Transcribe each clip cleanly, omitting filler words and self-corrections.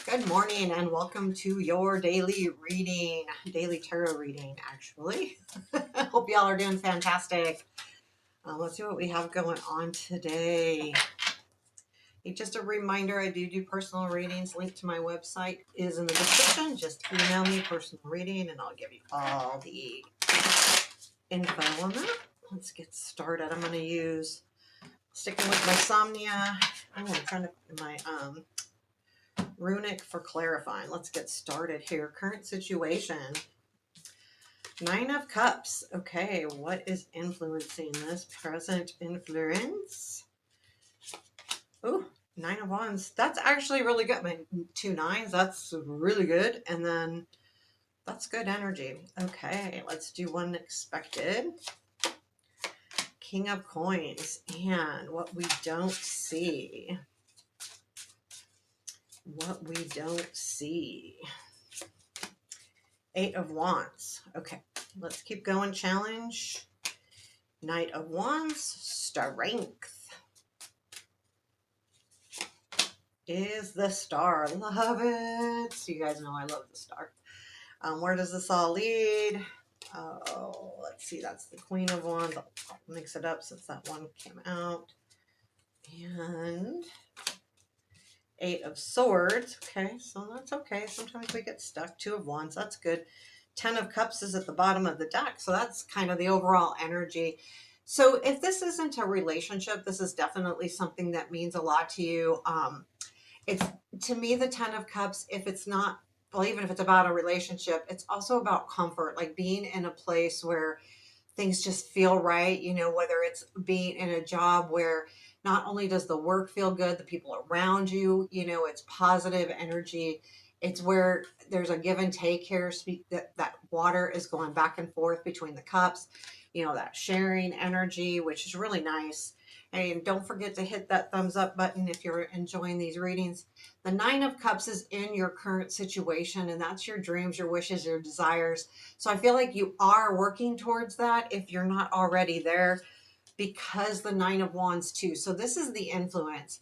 Good morning and welcome to your daily tarot reading, actually. Hope y'all are doing fantastic. Let's see what we have going on today. Hey, just a reminder, I do personal readings. Link to my website is in the description. Just email me personal reading and I'll give you all the info on that. Let's get started. I'm going to use, sticking with my Somnia. Oh, I'm trying to, my runic for clarifying. Let's get started here. Current situation. 9 of Cups. Okay, what is influencing this? Present influence. Oh, 9 of Wands. That's actually really good. My 2 nines, that's really good. And then that's good energy. Okay, let's do one expected. King of Coins. And what we don't see. What we don't see. 8 of Wands. Okay, let's keep going. Challenge. Knight of Wands. Strength is the Star. Love it. So you guys know I love the Star. Where does this all lead? Oh, let's see. That's the Queen of Wands. I'll mix it up since that one came out. And 8 of Swords. Okay, so that's okay. Sometimes we get stuck. 2 of Wands. That's good. 10 of Cups is at the bottom of the deck. So that's kind of the overall energy. So if this isn't a relationship, this is definitely something that means a lot to you. It's, to me, the 10 of Cups, if it's not, well, even if it's about a relationship, it's also about comfort, like being in a place where things just feel right, you know, whether it's being in a job where not only does the work feel good, the people around you, you know, it's positive energy. It's where there's a give and take here, that water is going back and forth between the cups, you know, that sharing energy, which is really nice. And don't forget to hit that thumbs up button if you're enjoying these readings. The 9 of Cups is in your current situation, and that's your dreams, your wishes, your desires. So I feel like you are working towards that if you're not already there, because the 9 of Wands too. So this is the influence.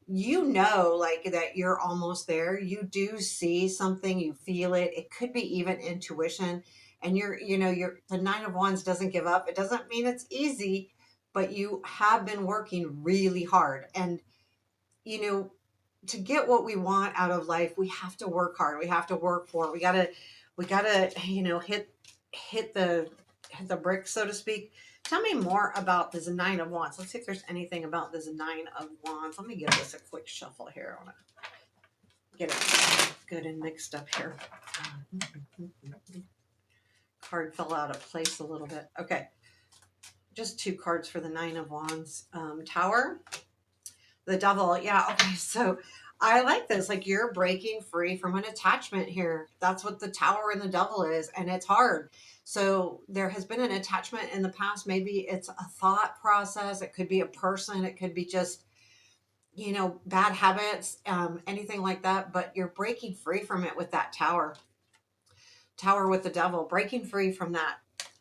You know, like that you're almost there. You do see something, you feel it. It could be even intuition. And the 9 of Wands doesn't give up. It doesn't mean it's easy, but you have been working really hard. And, you know, to get what we want out of life, we have to work hard. We have to work for it. We gotta, you know, hit the bricks, so to speak. Tell me more about this 9 of Wands. Let's see if there's anything about this 9 of Wands. Let me give this a quick shuffle here. I want to get it good and mixed up here. Card fell out of place a little bit. Okay, just 2 cards for the 9 of Wands. Tower, the Devil. Yeah, okay, so I like this. Like, you're breaking free from an attachment here. That's what the Tower and the Devil is, and it's hard. So there has been an attachment in the past. Maybe it's a thought process. It could be a person. It could be just, you know, bad habits, anything like that. But you're breaking free from it with that Tower. Tower with the Devil, breaking free from that.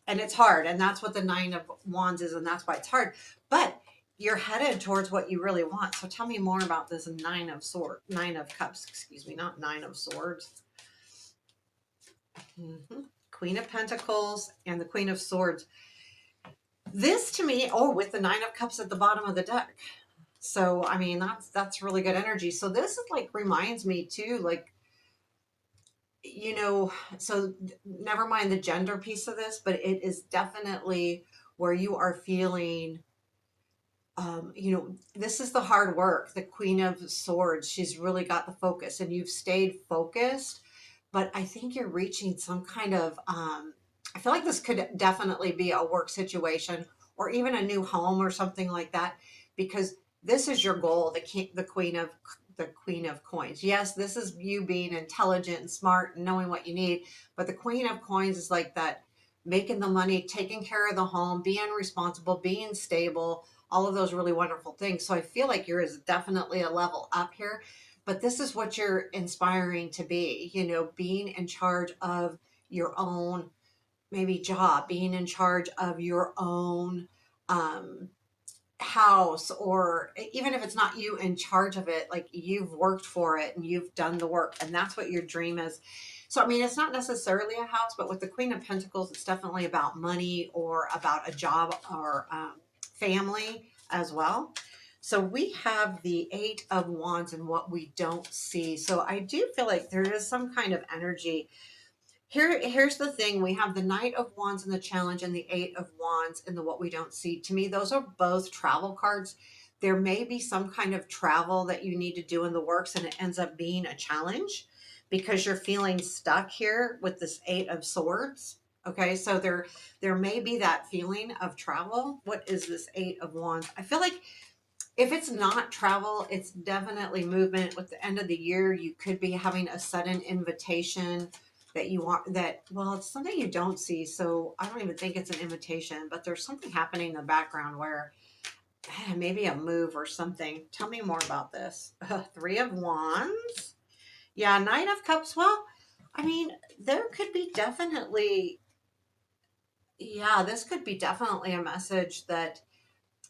And it's hard. And that's what the 9 of Wands is. And that's why it's hard. But you're headed towards what you really want. So tell me more about this 9 of Cups, excuse me, not 9 of Swords. Queen of Pentacles and the Queen of Swords. This to me, oh, with the 9 of Cups at the bottom of the deck. So, I mean, that's really good energy. So this is like, reminds me too, like, you know, so never mind the gender piece of this, but it is definitely where you are feeling, you know, this is the hard work. The Queen of Swords, she's really got the focus, and you've stayed focused. But I think you're reaching some kind of, I feel like this could definitely be a work situation or even a new home or something like that, because this is your goal, the Queen of Coins. Yes, this is you being intelligent and smart and knowing what you need, but the Queen of Coins is like that, making the money, taking care of the home, being responsible, being stable, all of those really wonderful things. So I feel like you're is definitely a level up here, but this is what you're inspiring to be, you know, being in charge of your own, maybe job, being in charge of your own, house, or even if it's not you in charge of it, like you've worked for it and you've done the work, and that's what your dream is. So, I mean, it's not necessarily a house, but with the Queen of Pentacles, it's definitely about money or about a job or family as well. So we have the Eight of Wands and what we don't see. So I do feel like there is some kind of energy here's the thing. We have the Knight of Wands in the challenge and the Eight of Wands in the what we don't see. To me, those are both travel cards. There may be some kind of travel that you need to do in the works, and it ends up being a challenge because you're feeling stuck here with this Eight of Swords. Okay, so there may be that feeling of travel. What is this Eight of Wands? I feel like if it's not travel, it's definitely movement. With the end of the year, you could be having a sudden invitation that you want that, well, it's something you don't see. So I don't even think it's an invitation, but there's something happening in the background where maybe a move or something. Tell me more about this. Three of Wands. Yeah, Knight of Cups. Well, I mean, there could be definitely, yeah, this could be definitely a message that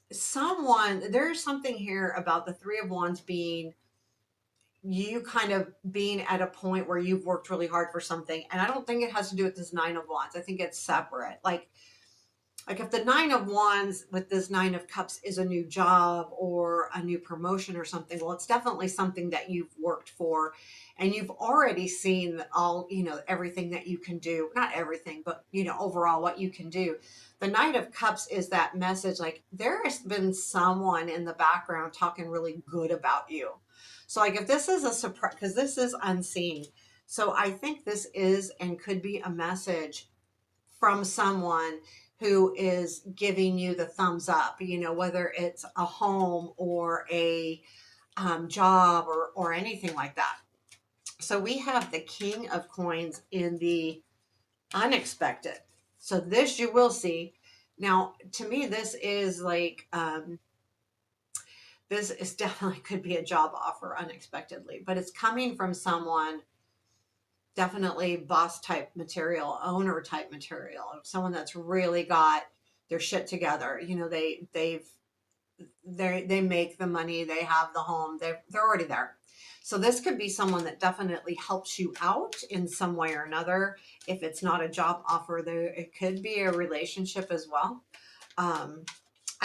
there's something here about the Three of Wands being you kind of being at a point where you've worked really hard for something. And I don't think it has to do with this Nine of Wands. I think it's separate. Like if the Nine of Wands with this Nine of Cups is a new job or a new promotion or something, well, it's definitely something that you've worked for and you've already seen all, everything that you can do. Not everything, but, overall what you can do. The Knight of Cups is that message, like there has been someone in the background talking really good about you. So like if this is a surprise, because this is unseen. So I think this is and could be a message from someone who is giving you the thumbs up, whether it's a home or a job or anything like that. So we have the King of Coins in the unexpected. So this you will see. Now, to me, this is like, this is definitely could be a job offer unexpectedly, but it's coming from someone definitely boss type material, owner type material, someone that's really got their shit together. They make the money, they have the home, they're already there. So this could be someone that definitely helps you out in some way or another. If it's not a job offer, there it could be a relationship as well.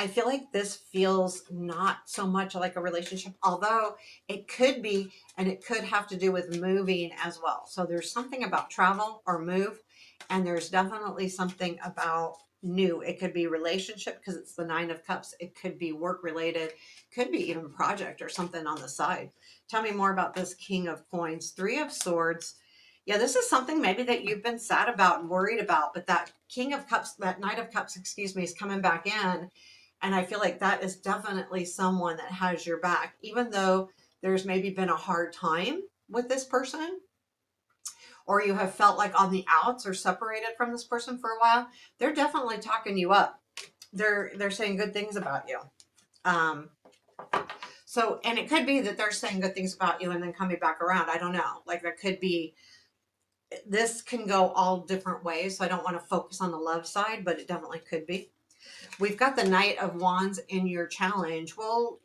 I feel like this feels not so much like a relationship, although it could be, and it could have to do with moving as well. So there's something about travel or move, and there's definitely something about new. It could be relationship because it's the Nine of Cups. It could be work related, could be even project or something on the side. Tell me more about this King of Coins. Three of Swords. Yeah, this is something maybe that you've been sad about and worried about, but that King of Cups, that Knight of Cups, excuse me, is coming back in. And I feel like that is definitely someone that has your back, even though there's maybe been a hard time with this person, or you have felt like on the outs or separated from this person for a while. They're definitely talking you up. They're saying good things about you. Um, so, and it could be that they're saying good things about you and then coming back around. I don't know. Like that could be, this can go all different ways. So I don't want to focus on the love side, but it definitely could be. We've got the Knight of Wands in your challenge. Well,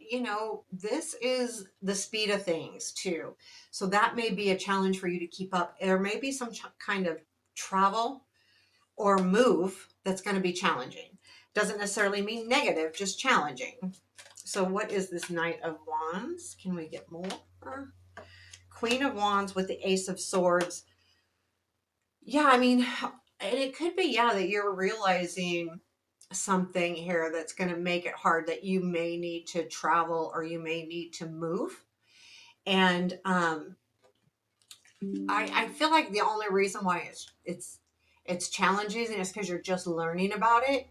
this is the speed of things too. So that may be a challenge for you to keep up. There may be some kind of travel or move that's going to be challenging. Doesn't necessarily mean negative, just challenging. So what is this Knight of Wands? Can we get more? Queen of Wands with the Ace of Swords. Yeah, I mean, and it could be, yeah, that you're realizing something here that's going to make it hard, that you may need to travel or you may need to move. And I feel like the only reason why it's challenging is because you're just learning about it.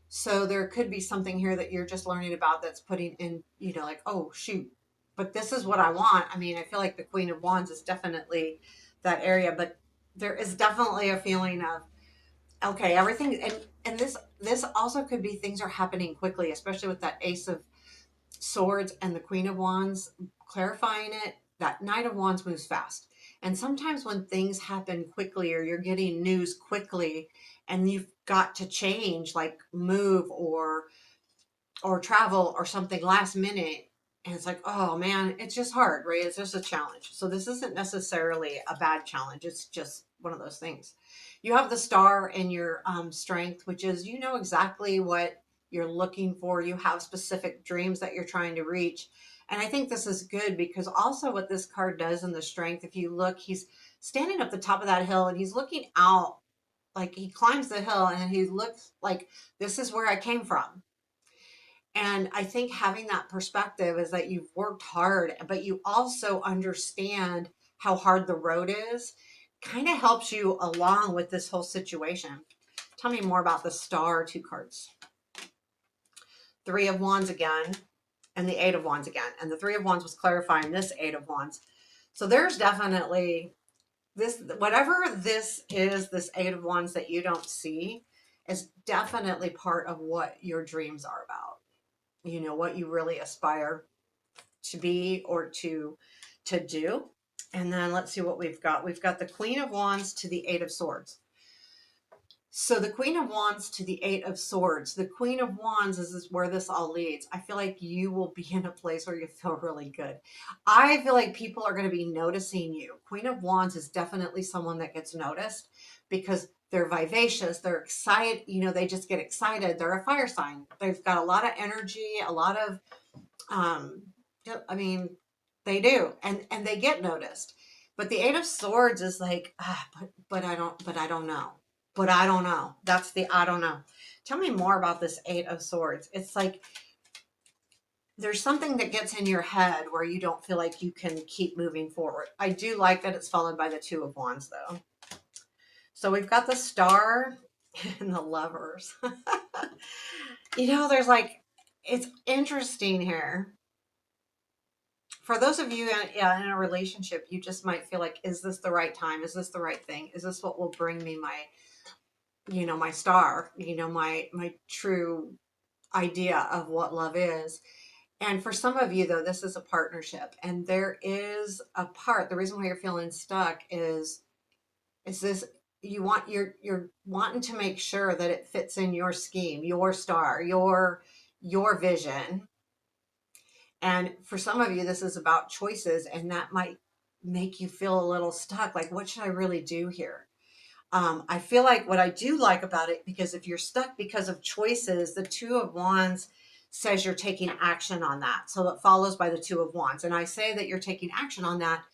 So there could be something here that you're just learning about that's putting in, like, oh shoot, but this is what I want. I mean, I feel like the Queen of Wands is definitely that area, but there is definitely a feeling of, okay, everything, and this also could be things are happening quickly, especially with that Ace of Swords and the Queen of Wands clarifying it. That Knight of Wands moves fast. And sometimes when things happen quickly or you're getting news quickly and you've got to change, like move or or travel or something last minute. And it's like, oh man, it's just hard, right? It's just a challenge. So this isn't necessarily a bad challenge. It's just one of those things. You have the star in your strength, which is you know exactly what you're looking for. You have specific dreams that you're trying to reach. And I think this is good because also what this card does in the strength, if you look, he's standing up the top of that hill and he's looking out, like he climbs the hill and he looks like this is where I came from. And I think having that perspective is that you've worked hard, but you also understand how hard the road is, kind of helps you along with this whole situation. Tell me more about the star two cards. Three of Wands again, and the Eight of Wands again. And the Three of Wands was clarifying this Eight of Wands. So there's definitely this, whatever this is, this Eight of Wands that you don't see, is definitely part of what your dreams are about. You know, what you really aspire to be or to do. And then let's see what we've got. We've got the Queen of Wands to the Eight of Swords. So the Queen of Wands to the Eight of Swords. The Queen of Wands is where this all leads. I feel like you will be in a place where you feel really good. I feel like people are going to be noticing you. Queen of Wands is definitely someone that gets noticed because they're vivacious. They're excited. You know, they just get excited. They're a fire sign. They've got a lot of energy, a lot of um, I mean, they do, and they get noticed. But the Eight of Swords is like, but I don't know, but I don't know. That's the I don't know. Tell me more about this Eight of Swords. It's like there's something that gets in your head where you don't feel like you can keep moving forward. I do like that it's followed by the Two of Wands, though. So we've got the Star and the Lovers. You know, there's like, it's interesting here for those of you in a relationship, you just might feel like, is this the right time? Is this the right thing? Is this what will bring me my, you know, my star, you know, my true idea of what love is? And for some of you though, this is a partnership and there is a part, the reason why you're feeling stuck is this, you're wanting to make sure that it fits in your scheme, your star, your vision. And for some of you, this is about choices, and that might make you feel a little stuck. Like, what should I really do here? I feel like what I do like about it, because if you're stuck because of choices, the Two of Wands says you're taking action on that. So it follows by the Two of Wands. And I say that you're taking action on that.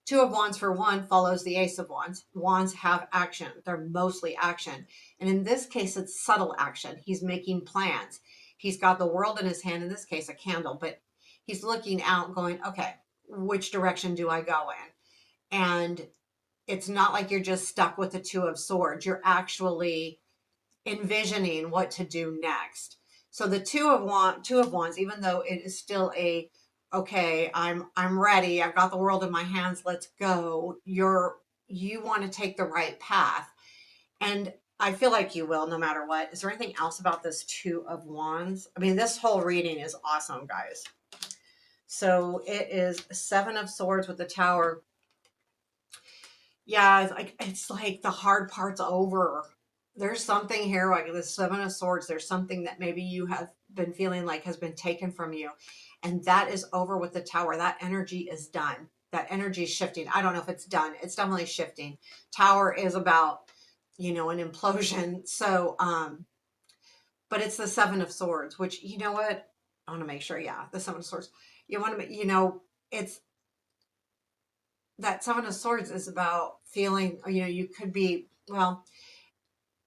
Two of Wands for one follows the Ace of Wands. Wands have action. They're mostly action. And in this case, it's subtle action. He's making plans. He's got the world in his hand, in this case, a candle, but he's looking out going, okay, which direction do I go in? And it's not like you're just stuck with the Two of Swords. You're actually envisioning what to do next. So the Two of Wands, even though it is still a okay, I'm ready. I've got the world in my hands. Let's go. You want to take the right path. And I feel like you will no matter what. Is there anything else about this Two of Wands? I mean, this whole reading is awesome, guys. So it is Seven of Swords with the Tower. Yeah, it's like the hard part's over. There's something here, like the Seven of Swords. There's something that maybe you have been feeling like has been taken from you, and that is over with the Tower. That energy is done. That energy is shifting. I don't know if it's done. It's definitely shifting. Tower is about, you know, an implosion. So, but it's the Seven of Swords, which, you know what? I want to make sure. Yeah, the Seven of Swords. You want to, you know, it's that Seven of Swords is about feeling, you know, you could be, well,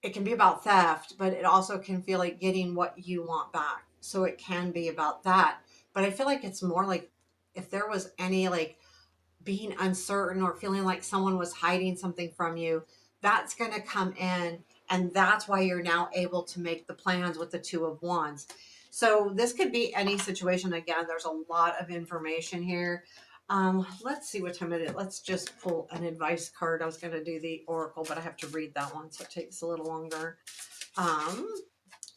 it can be about theft, but it also can feel like getting what you want back. So it can be about that. But I feel like it's more like if there was any like being uncertain or feeling like someone was hiding something from you, that's going to come in. And that's why you're now able to make the plans with the Two of Wands. So this could be any situation. Again, there's a lot of information here. Let's see what time it is. Let's just pull an advice card. I was going to do the oracle, but I have to read that one, so it takes a little longer.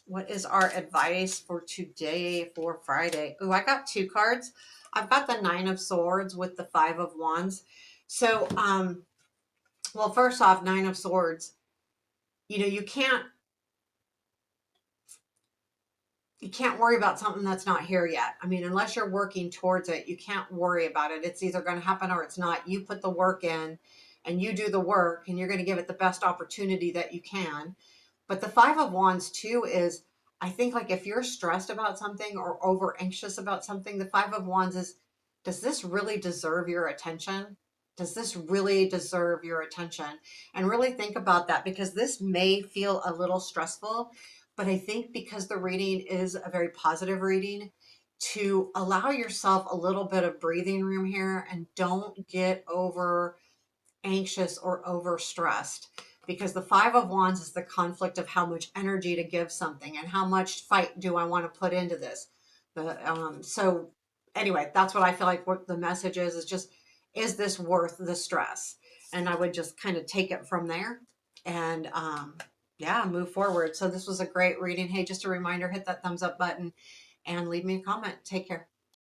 What is our advice for today for Friday? Oh, I got two cards. I've got the Nine of Swords with the Five of Wands. So, well, first off, Nine of Swords, you know, you can't, you can't worry about something that's not here yet. I mean, unless you're working towards it, you can't worry about it. It's either going to happen or it's not. You put the work in and you do the work, and you're going to give it the best opportunity that you can. But the Five of Wands too is, I think, like if you're stressed about something or over anxious about something, the Five of Wands is, does this really deserve your attention? Does this really deserve your attention? And really think about that, because this may feel a little stressful, but I think because the reading is a very positive reading, to allow yourself a little bit of breathing room here and don't get over anxious or overstressed, because the Five of Wands is the conflict of how much energy to give something and how much fight do I want to put into this. So anyway, that's what I feel like what the message is just, is this worth the stress? And I would just kind of take it from there and yeah, move forward. So this was a great reading. Hey, just a reminder, hit that thumbs up button and leave me a comment. Take care.